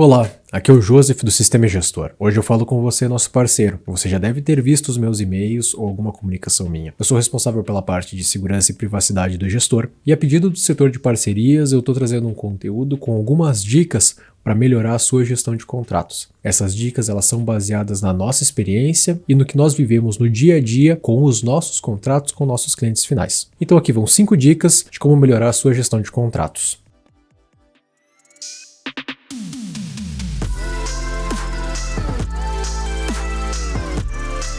Olá, aqui é o Joseph do Sistema Gestor. Hoje eu falo com você, nosso parceiro. Você já deve ter visto os meus e-mails ou alguma comunicação minha. Eu sou responsável pela parte de segurança e privacidade do gestor e a pedido do setor de parcerias eu estou trazendo um conteúdo com algumas dicas para melhorar a sua gestão de contratos. Essas dicas elas são baseadas na nossa experiência e no que nós vivemos no dia a dia com os nossos contratos com nossos clientes finais. Então aqui vão 5 dicas de como melhorar a sua gestão de contratos.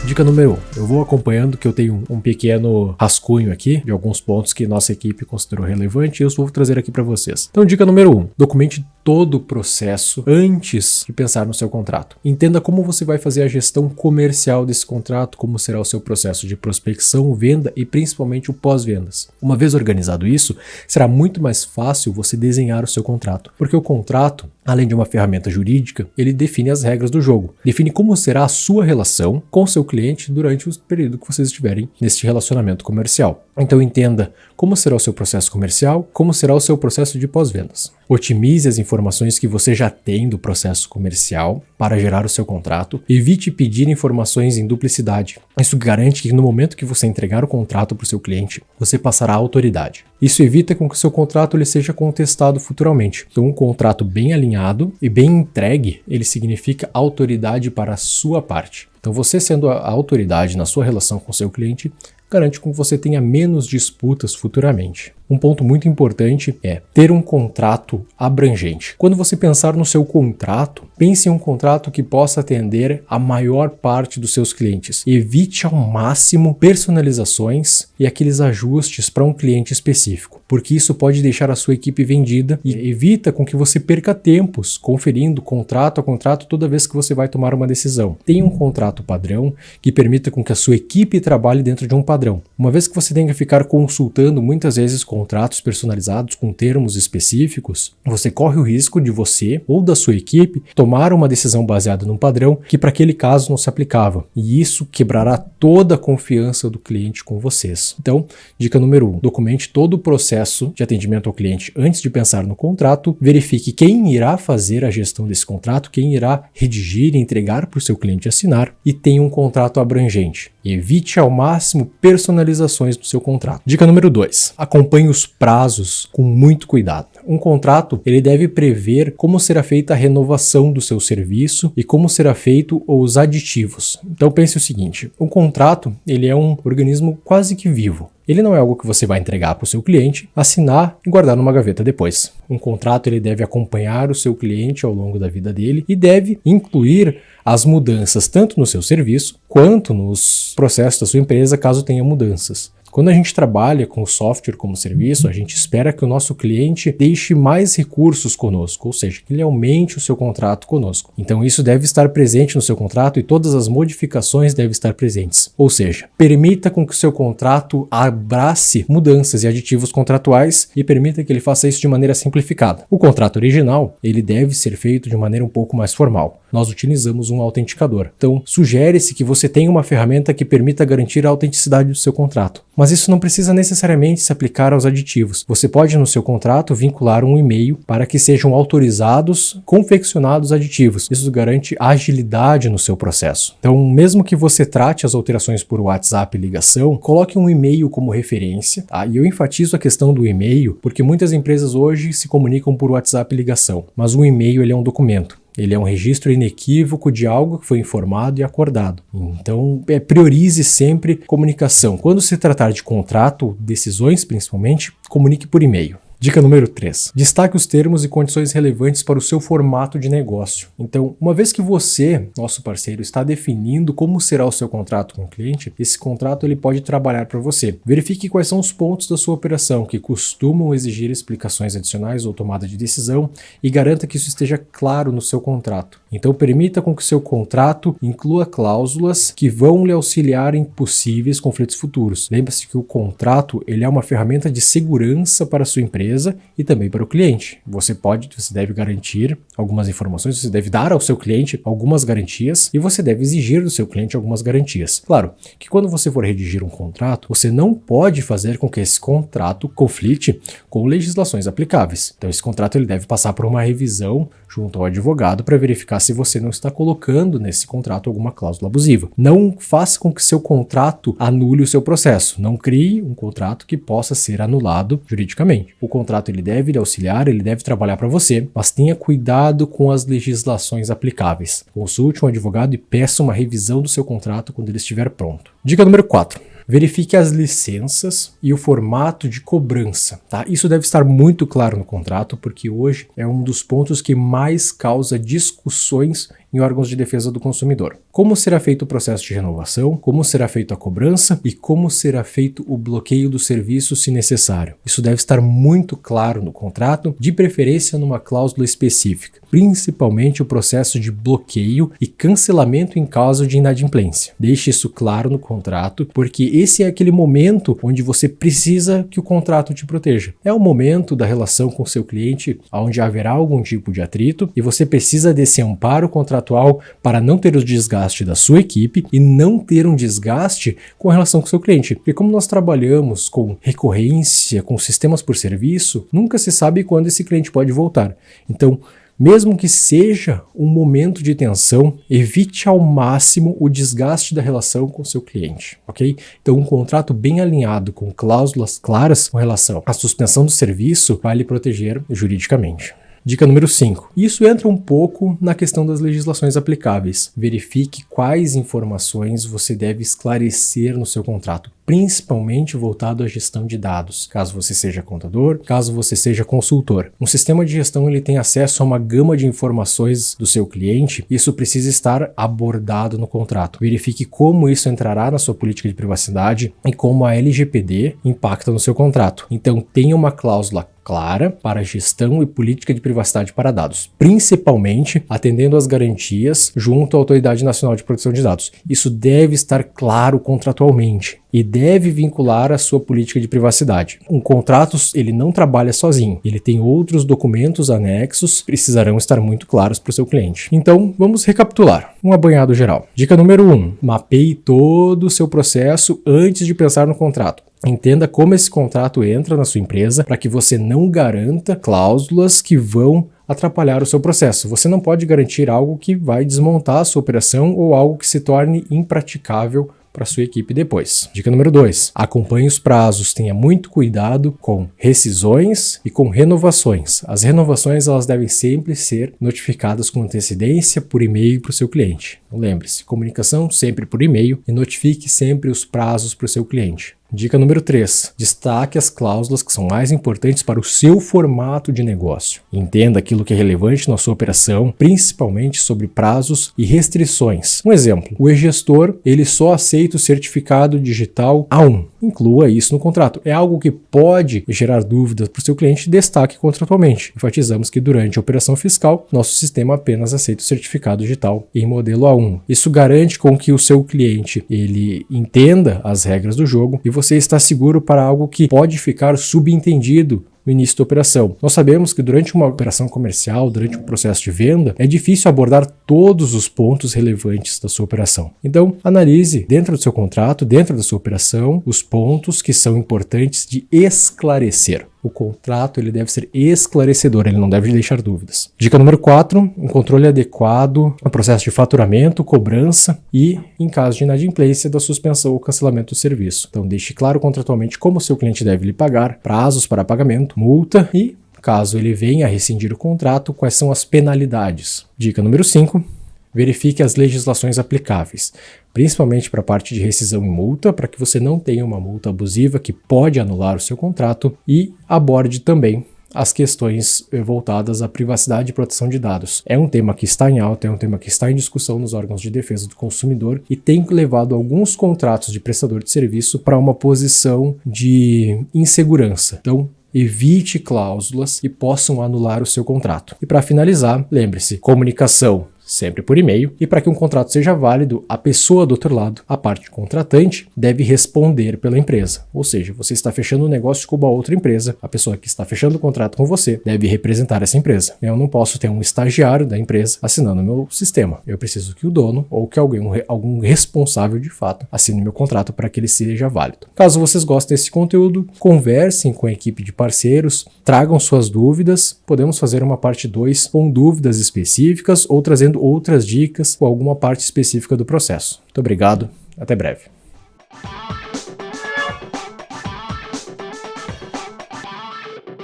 Dica número 1. Eu vou acompanhando que eu tenho um pequeno rascunho aqui de alguns pontos que nossa equipe considerou relevante e eu vou trazer aqui para vocês. Então, dica número 1. Documente todo o processo antes de pensar no seu contrato. Entenda como você vai fazer a gestão comercial desse contrato, como será o seu processo de prospecção, venda e principalmente o pós-vendas. Uma vez organizado isso, será muito mais fácil você desenhar o seu contrato, porque o contrato, além de uma ferramenta jurídica, ele define as regras do jogo, define como será a sua relação com o seu cliente durante o período que vocês estiverem neste relacionamento comercial. Então entenda como será o seu processo comercial, como será o seu processo de pós-vendas. Otimize as informações que você já tem do processo comercial para gerar o seu contrato. Evite pedir informações em duplicidade. Isso garante que no momento que você entregar o contrato para o seu cliente, você passará a autoridade. Isso evita com que o seu contrato ele seja contestado futuramente. Então um contrato bem alinhado e bem entregue, ele significa autoridade para a sua parte. Então você sendo a autoridade na sua relação com o seu cliente, garante que você tenha menos disputas futuramente. Um ponto muito importante é ter um contrato abrangente. Quando você pensar no seu contrato, pense em um contrato que possa atender a maior parte dos seus clientes. Evite ao máximo personalizações e aqueles ajustes para um cliente específico, porque isso pode deixar a sua equipe vendida e evita com que você perca tempos conferindo contrato a contrato toda vez que você vai tomar uma decisão. Tenha um contrato padrão que permita com que a sua equipe trabalhe dentro de um padrão. Uma vez que você tenha que ficar consultando muitas vezes contratos personalizados com termos específicos, você corre o risco de você ou da sua equipe tomar uma decisão baseada num padrão que para aquele caso não se aplicava. E isso quebrará toda a confiança do cliente com vocês. Então, dica número 1, documente todo o processo de atendimento ao cliente antes de pensar no contrato, verifique quem irá fazer a gestão desse contrato, quem irá redigir e entregar para o seu cliente assinar e tenha um contrato abrangente. Evite ao máximo personalizações no seu contrato. Dica número 2, acompanhe os prazos com muito cuidado. Um contrato ele deve prever como será feita a renovação do seu serviço e como será feito os aditivos. Então pense o seguinte, um contrato ele é um organismo quase que vivo. Ele não é algo que você vai entregar para o seu cliente, assinar e guardar numa gaveta depois. Um contrato ele deve acompanhar o seu cliente ao longo da vida dele e deve incluir as mudanças tanto no seu serviço quanto nos processos da sua empresa, caso tenha mudanças. Quando a gente trabalha com o software como serviço, a gente espera que o nosso cliente deixe mais recursos conosco, ou seja, que ele aumente o seu contrato conosco. Então isso deve estar presente no seu contrato e todas as modificações devem estar presentes. Ou seja, permita com que o seu contrato abrace mudanças e aditivos contratuais e permita que ele faça isso de maneira simplificada. O contrato original, ele deve ser feito de maneira um pouco mais formal. Nós utilizamos um autenticador. Então, sugere-se que você tenha uma ferramenta que permita garantir a autenticidade do seu contrato. Mas isso não precisa necessariamente se aplicar aos aditivos. Você pode, no seu contrato, vincular um e-mail para que sejam autorizados, confeccionados aditivos. Isso garante agilidade no seu processo. Então, mesmo que você trate as alterações por WhatsApp e ligação, coloque um e-mail como referência. Tá? E eu enfatizo a questão do e-mail, porque muitas empresas hoje se comunicam por WhatsApp e ligação. Mas o e-mail ele é um documento. Ele é um registro inequívoco de algo que foi informado e acordado. Então, priorize sempre comunicação. Quando se tratar de contrato, decisões principalmente, comunique por e-mail. Dica número 3. Destaque os termos e condições relevantes para o seu formato de negócio. Então, uma vez que você, nosso parceiro, está definindo como será o seu contrato com o cliente, esse contrato ele pode trabalhar para você. Verifique quais são os pontos da sua operação que costumam exigir explicações adicionais ou tomada de decisão e garanta que isso esteja claro no seu contrato. Então permita com que seu contrato inclua cláusulas que vão lhe auxiliar em possíveis conflitos futuros. Lembre-se que o contrato ele é uma ferramenta de segurança para a sua empresa e também para o cliente. Você deve garantir algumas informações, você deve dar ao seu cliente algumas garantias e você deve exigir do seu cliente algumas garantias. Claro que quando você for redigir um contrato, você não pode fazer com que esse contrato conflite com legislações aplicáveis. Então esse contrato ele deve passar por uma revisão junto ao advogado para verificar se você não está colocando nesse contrato alguma cláusula abusiva. Não faça com que seu contrato anule o seu processo. Não crie um contrato que possa ser anulado juridicamente. O contrato ele deve lhe auxiliar, ele deve trabalhar para você, mas tenha cuidado com as legislações aplicáveis. Consulte um advogado e peça uma revisão do seu contrato quando ele estiver pronto. Dica número 4. Verifique as licenças e o formato de cobrança, tá? Isso deve estar muito claro no contrato, porque hoje é um dos pontos que mais causa discussões em órgãos de defesa do consumidor. Como será feito o processo de renovação, como será feita a cobrança e como será feito o bloqueio do serviço se necessário. Isso deve estar muito claro no contrato, de preferência numa cláusula específica, principalmente o processo de bloqueio e cancelamento em caso de inadimplência. Deixe isso claro no contrato, porque esse é aquele momento onde você precisa que o contrato te proteja. É o momento da relação com seu cliente onde haverá algum tipo de atrito e você precisa desse amparo contratual para não ter o desgaste da sua equipe e não ter um desgaste com relação com o seu cliente. Porque como nós trabalhamos com recorrência, com sistemas por serviço, nunca se sabe quando esse cliente pode voltar. Então, mesmo que seja um momento de tensão, evite ao máximo o desgaste da relação com o seu cliente, ok? Então, um contrato bem alinhado com cláusulas claras com relação à suspensão do serviço vai lhe proteger juridicamente. Dica número 5. Isso entra um pouco na questão das legislações aplicáveis. Verifique quais informações você deve esclarecer no seu contrato, principalmente voltado à gestão de dados, caso você seja contador, caso você seja consultor. Um sistema de gestão ele tem acesso a uma gama de informações do seu cliente, e isso precisa estar abordado no contrato. Verifique como isso entrará na sua política de privacidade e como a LGPD impacta no seu contrato. Então tenha uma cláusula clara para gestão e política de privacidade para dados, principalmente atendendo às garantias junto à Autoridade Nacional de Proteção de Dados. Isso deve estar claro contratualmente e deve vincular a sua política de privacidade. Um contrato, ele não trabalha sozinho, ele tem outros documentos anexos que precisarão estar muito claros para o seu cliente. Então, vamos recapitular. Um apanhado geral. Dica número 1. Mapeie todo o seu processo antes de pensar no contrato. Entenda como esse contrato entra na sua empresa para que você não garanta cláusulas que vão atrapalhar o seu processo. Você não pode garantir algo que vai desmontar a sua operação ou algo que se torne impraticável para sua equipe depois. Dica número 2. Acompanhe os prazos, tenha muito cuidado com rescisões e com renovações. As renovações elas devem sempre ser notificadas com antecedência por e-mail para o seu cliente. Então, lembre-se, comunicação sempre por e-mail e notifique sempre os prazos para o seu cliente. Dica número 3. Destaque as cláusulas que são mais importantes para o seu formato de negócio. Entenda aquilo que é relevante na sua operação, principalmente sobre prazos e restrições. Um exemplo, o e-gestor ele só aceita o certificado digital A1. Inclua isso no contrato. É algo que pode gerar dúvidas para o seu cliente, destaque contratualmente. Enfatizamos que durante a operação fiscal, nosso sistema apenas aceita o certificado digital em modelo A1. Isso garante com que o seu cliente ele entenda as regras do jogo e você está seguro para algo que pode ficar subentendido no início da operação. Nós sabemos que durante uma operação comercial, durante um processo de venda, é difícil abordar todos os pontos relevantes da sua operação. Então, analise dentro do seu contrato, dentro da sua operação, os pontos que são importantes de esclarecer. O contrato ele deve ser esclarecedor, ele não deve deixar dúvidas. Dica número 4, um controle adequado no processo de faturamento, cobrança e, em caso de inadimplência, da suspensão ou cancelamento do serviço. Então, deixe claro contratualmente como o seu cliente deve lhe pagar, prazos para pagamento, multa e, caso ele venha a rescindir o contrato, quais são as penalidades. Dica número 5, verifique as legislações aplicáveis, principalmente para a parte de rescisão e multa, para que você não tenha uma multa abusiva que pode anular o seu contrato, e aborde também as questões voltadas à privacidade e proteção de dados. É um tema que está em alta, é um tema que está em discussão nos órgãos de defesa do consumidor e tem levado alguns contratos de prestador de serviço para uma posição de insegurança. Então, evite cláusulas que possam anular o seu contrato. E para finalizar, lembre-se, comunicação sempre por e-mail, e para que um contrato seja válido, a pessoa do outro lado, a parte contratante, deve responder pela empresa. Ou seja, você está fechando um negócio com uma outra empresa, a pessoa que está fechando o contrato com você deve representar essa empresa. Eu não posso ter um estagiário da empresa assinando meu sistema. Eu preciso que o dono ou que algum responsável de fato assine meu contrato para que ele seja válido. Caso vocês gostem desse conteúdo, conversem com a equipe de parceiros, tragam suas dúvidas, podemos fazer uma parte 2 com dúvidas específicas ou trazendo outras dicas com alguma parte específica do processo. Muito obrigado, até breve.